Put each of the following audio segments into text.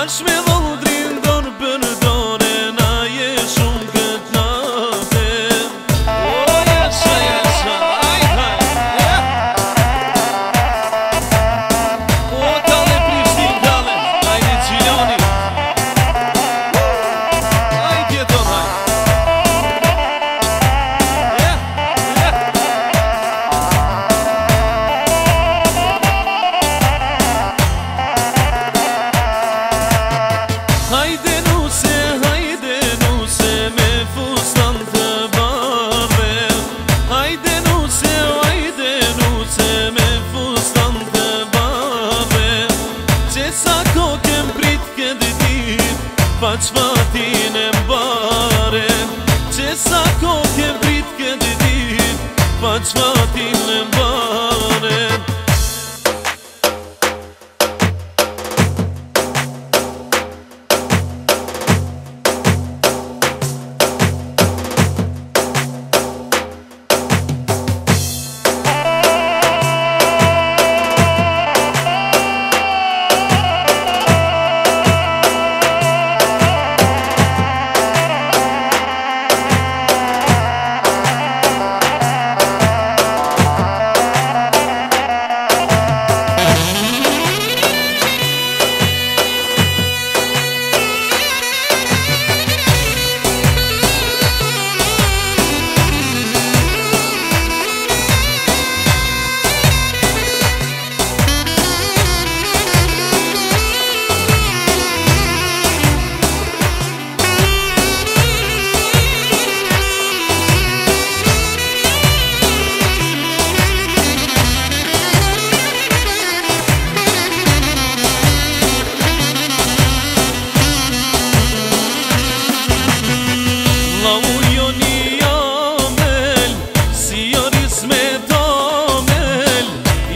Bash me vëllëdrin dorë për dore, na je shumë këtë natë. O, jesha, hajt, O, tale Prishtin, tale, hajde Qiloni. Hajt jeton, hajt. Hajde nuse me fustan të bardhe. Hajde nuse me fustan të bardhe. Që sa kokën prit këtë dit, pa qfatin e mbare. Që sa kokën prit këtë dit, pa qfatin e mbare.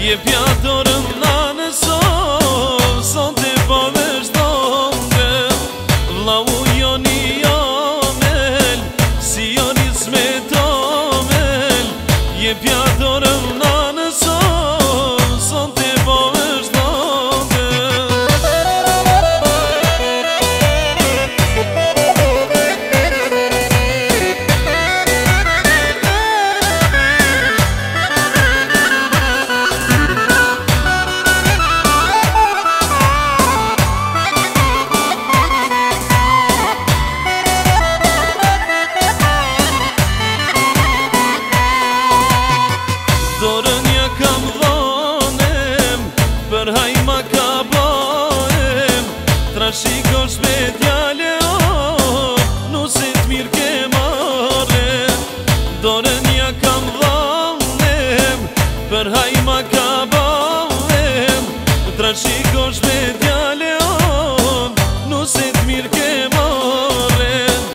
Je pja dorën në sovë, son të përveçtonge. Vlau joni jamel, si jonis me tomel. Je pja dorën në sovë, son të përveçtonge. Dorën ja kam dhonem, për hajma ka bohem. Trashikosh me djale o, nusit mirë ke marrem. Dorën ja kam dhonem, për hajma